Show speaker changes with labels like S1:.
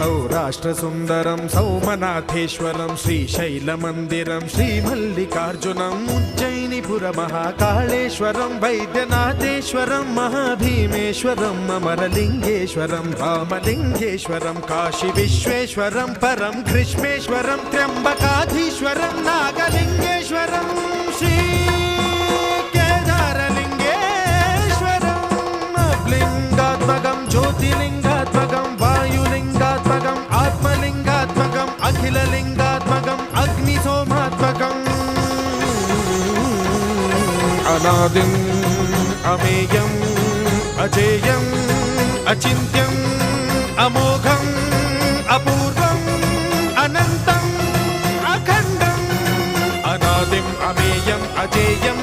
S1: सौराष्ट्रसुन्दरं सौमनाथेश्वरं श्रीशैलमन्दिरं श्रीमल्लिकार्जुनम् उज्जयिनीपुरमहाकाळेश्वरं वैद्यनाथेश्वरं महाभीमेश्वरम् अमरलिङ्गेश्वरं रामलिङ्गेश्वरं काशीविश्वेश्वरं परं ग्रीष्मेश्वरं त्र्यम्बकाधीश्वरं नागलिङ्गेश्वरं श्री ज्योतिलिंगात्मकं वायुलिंगात्मकं आत्मलिंगात्मकं अखिललिंगात्मकं अग्निसोमात्मकम् अनादिं अमेयं अजेयं अचिन्त्यं अमोघं अपूर्वं अनन्तं अखण्डं अनादिं अमेयं अजेयं